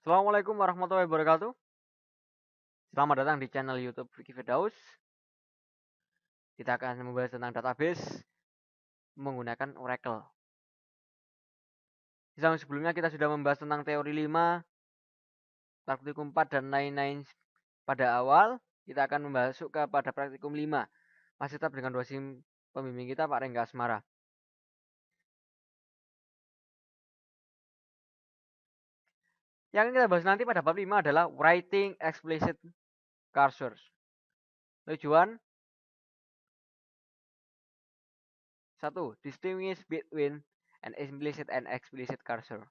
Assalamualaikum warahmatullahi wabarakatuh. Selamat datang di channel YouTube Vicky Firdaus. Kita akan membahas tentang database menggunakan Oracle. Di tahun sebelumnya kita sudah membahas tentang teori 5, praktikum 4 dan lain-lain pada awal. Kita akan masuk pada praktikum 5. Masih tetap dengan dosen pembimbing kita Pak Rengga Asmara. Yang kita bahas nanti pada bab 5 adalah writing explicit cursors. Tujuan 1. Distinguish between an implicit and explicit cursor.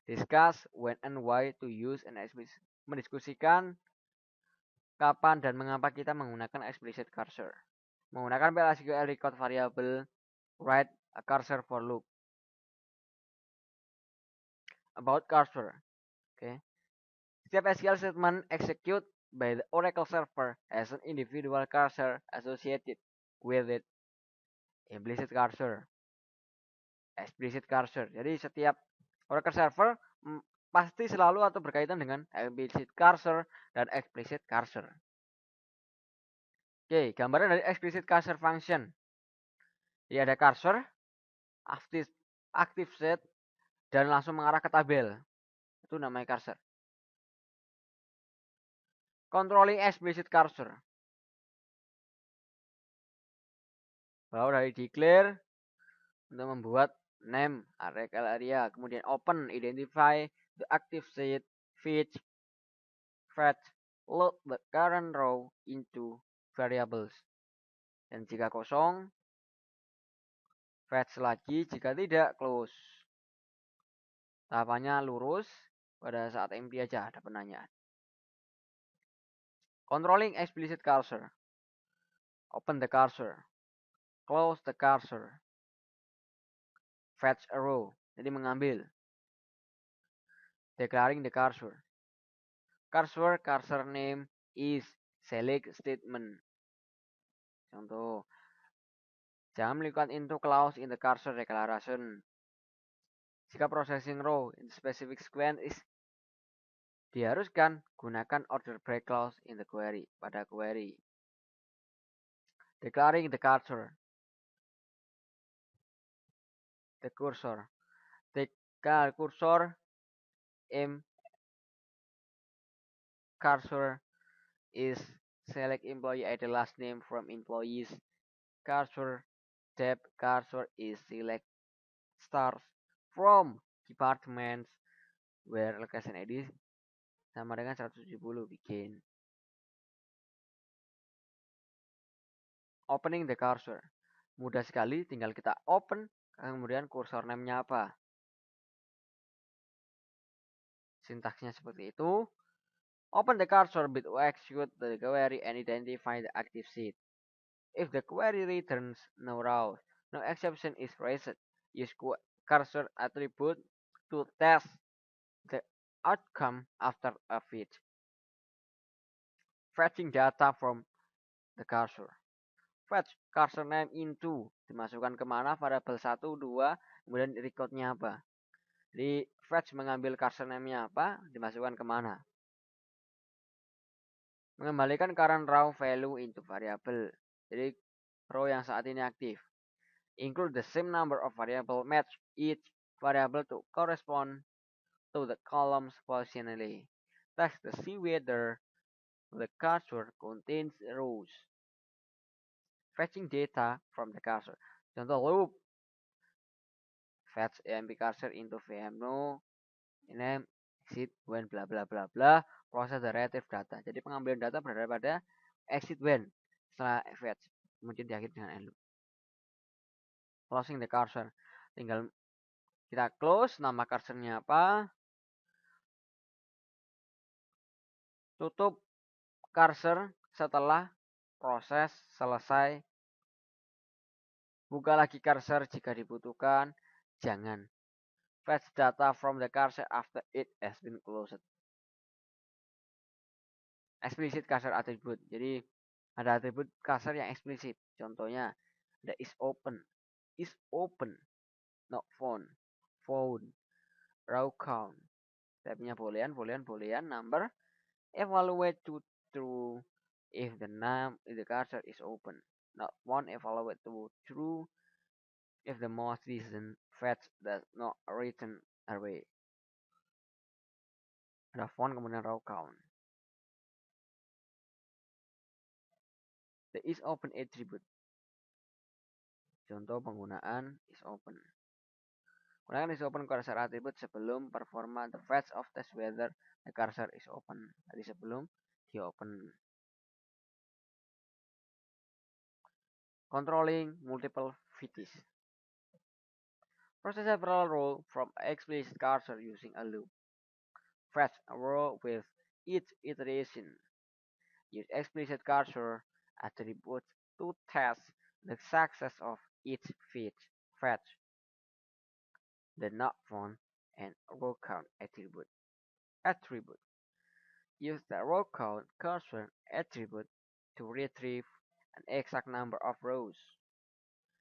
Discuss when and why to use an explicit. Mendiskusikan kapan dan mengapa kita menggunakan explicit cursor. Menggunakan PLSQL record variable write a cursor for loop. About cursor. Okay. Setiap SQL statement execute by the Oracle server has an individual cursor associated with it. Implicit cursor, explicit cursor. Jadi setiap Oracle server pasti selalu atau berkaitan dengan implicit cursor dan explicit cursor. Oke, gambaran dari explicit cursor function. Jadi ada cursor, active set, dan langsung mengarah ke tabel. Itu namanya cursor. Controlling explicit cursor. Bahwa dari declare untuk membuat name Oracle area, kemudian open identify the active set, fetch, load the current row into variables. Dan jika kosong, fetch lagi, jika tidak close. Tahapannya lurus, pada saat empty aja ada penanyaan. Controlling explicit cursor. Open the cursor. Close the cursor. Fetch a row. Jadi mengambil. Declaring the cursor. Cursor name is select statement. Contoh. Jangan melakukan into clause in the cursor declaration. Jika processing row in the specific sequence is diharuskan, gunakan order break clause in the query. Pada query. Declaring the cursor. The cursor. Declare cursor cursor is select employee ID last name from employees. Cursor depth cursor is select stars from departments where location ID sama dengan 170 bikin. Opening the cursor. Mudah sekali, tinggal kita open, kemudian cursor name-nya apa. Sintaksnya seperti itu. Open the cursor bit to execute the query and identify the active seed. If the query returns no rows, no exception is raised. Use cursor attribute to test the outcome after a fetch. Fetching data from the cursor. Fetch cursor name into. Dimasukkan kemana? Variable 1, 2, kemudian recordnya apa. Di fetch mengambil cursor name-nya apa, dimasukkan kemana. Mengembalikan current row value into variable. Jadi row yang saat ini aktif. Include the same number of variable match each variable to correspond to the columns positionally. Test to see whether the cursor contains rows. Fetching data from the cursor. Contoh loop. Fetch emp cursor into vmno. Ini exit when bla bla bla bla. Proses the retrieve data. Jadi pengambilan data berada pada exit when setelah fetch. Kemudian diakhiri dengan end loop. Closing the cursor. Tinggal kita close, nama cursornya apa. Tutup cursor setelah proses selesai. Buka lagi cursor jika dibutuhkan. Jangan. Fetch data from the cursor after it has been closed. Explicit cursor attribute. Jadi ada atribut cursor yang eksplisit. Contohnya ada is open, not found, row count, Type-nya boolean number. Evaluate to true if the cursor is open. Not one evaluate to true if the most recent fetch does not return array. Ada font kemudian row count. The is open attribute. Contoh penggunaan is open. Gunakan is open cursor attribute sebelum performa the fetch of test whether the cursor is open. Tadi sebelum di open. Controlling multiple fetches. Process several rows from explicit cursor using a loop. Fetch a row with each iteration. Use explicit cursor attribute to test the success of each fetch. The not found and row count attribute. Use the row count cursor attribute to retrieve an exact number of rows.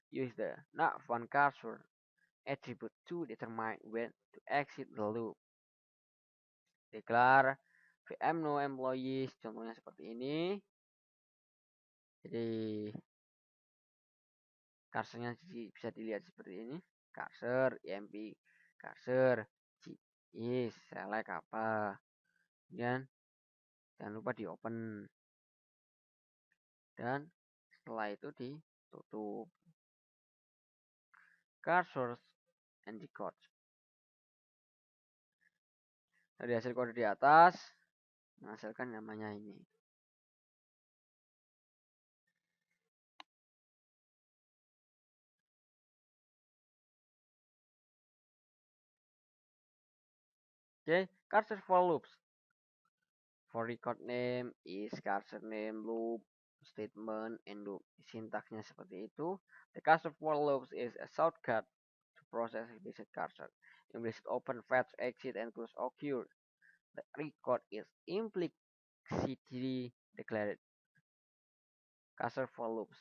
Use the not found cursor attribute to determine when to exit the loop. Declare VM no employees, contohnya seperti ini. Jadi cursornya bisa dilihat seperti ini. Cursor, emp, cursor, is, select apa. Kemudian jangan lupa di open. Dan setelah itu ditutup. Cursors and the code. Dari hasil kode di atas menghasilkan namanya ini. Oke, cursor for loops. For record name is cursor name loop statement and loop. Sintaksnya seperti itu. The cursor for loops is a shortcut to process explicit cursor. Implicit open, fetch, exit, and close occur. The record is implicitly declared. Cursor for loops.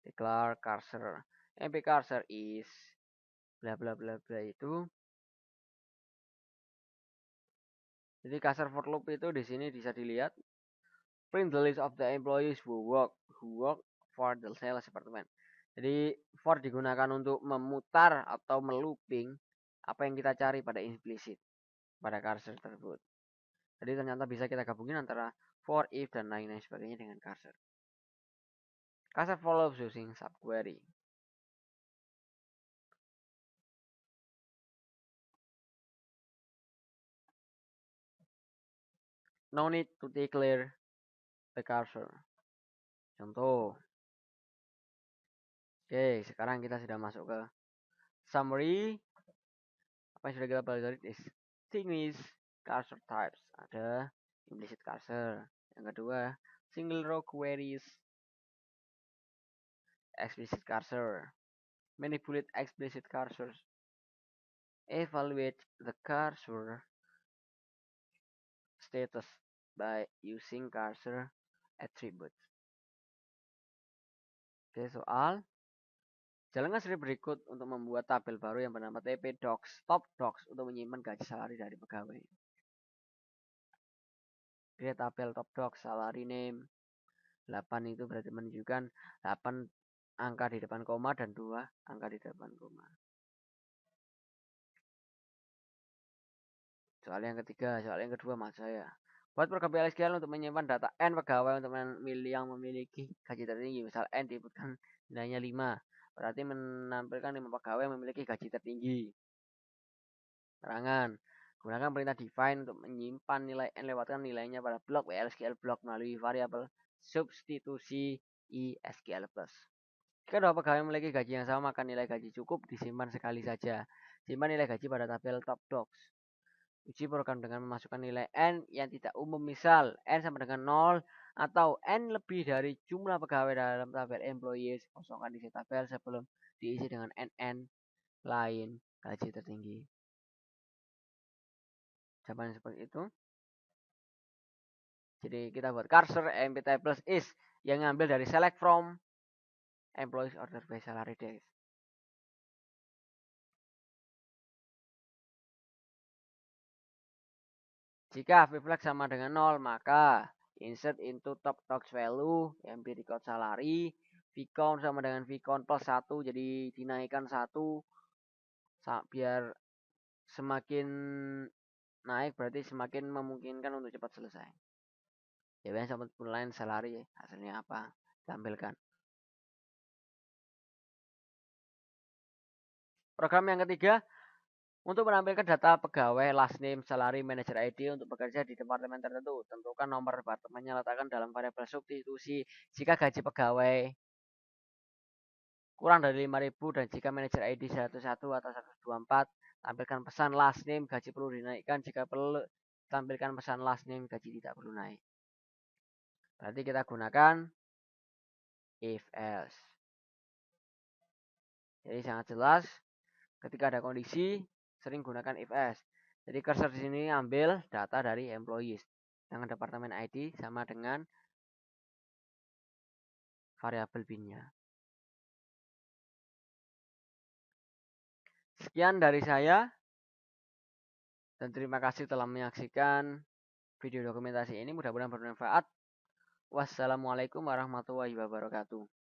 Declare cursor. MP cursor is bla bla bla bla itu. Jadi cursor for loop itu di sini bisa dilihat. Print the list of the employees who work for the sales department. Jadi for digunakan untuk memutar atau melooping apa yang kita cari pada implicit pada cursor tersebut. Jadi ternyata bisa kita gabungin antara for, if, dan lain-lain sebagainya dengan cursor. Cursor for loops using subquery. No need to declare the cursor. Contoh. Oke, sekarang kita sudah masuk ke summary. Apa yang sudah kita pelajari is distinguish cursor types. Ada implicit cursor. Yang kedua, single row queries. Explicit cursor. Manipulate explicit cursors. Evaluate the cursor status by using cursor attributes. Oke, soal. Jalankan step berikut untuk membuat tabel baru yang bernama tpdocs top docs untuk menyimpan gaji salari dari pegawai. Create tabel top docs salary name. 8 itu berarti menunjukkan 8 angka di depan koma dan 2 angka di depan koma. Soal yang ketiga, soal yang kedua mas saya. Buat program PLSQL untuk menyimpan data N pegawai untuk memilih yang memiliki gaji tertinggi. Misal N diinputkan nilainya 5. Berarti menampilkan 5 pegawai yang memiliki gaji tertinggi. Terangan. Gunakan perintah define untuk menyimpan nilai N, lewatkan nilainya pada blok PLSQL block melalui variabel substitusi ISQL+. Jika dua pegawai memiliki gaji yang sama, maka nilai gaji cukup disimpan sekali saja. Simpan nilai gaji pada tabel top docs. Uji program dengan memasukkan nilai N yang tidak umum, misal N sama dengan 0 atau N lebih dari jumlah pegawai dalam tabel employees. Kosongkan isi tabel sebelum diisi dengan NN lain gaji tertinggi. Jawaban seperti itu. Jadi kita buat cursor emp tables is yang ngambil dari select from employees order by salary days. Jika vflex sama dengan 0, maka insert into top tax value empirical salary, vcount sama dengan vcount plus 1, jadi dinaikkan 1 biar semakin naik berarti semakin memungkinkan untuk cepat selesai. Biasanya sama lain salary hasilnya apa tampilkan. Program yang ketiga, untuk menampilkan data pegawai last name, salary, manager ID untuk bekerja di departemen tertentu, tentukan nomor departemennya, letakkan dalam variabel substitusi. Jika gaji pegawai kurang dari 5.000 dan jika manager ID 101 atau 124, tampilkan pesan last name, gaji perlu dinaikkan. Jika perlu, tampilkan pesan last name, gaji tidak perlu naik. Berarti kita gunakan if else. Jadi sangat jelas ketika ada kondisi sering gunakan if else. Jadi cursor di sini ambil data dari employees dengan departemen ID sama dengan variabel bin-nya. Sekian dari saya dan terima kasih telah menyaksikan video dokumentasi ini. Mudah-mudahan bermanfaat. Wassalamualaikum warahmatullahi wabarakatuh.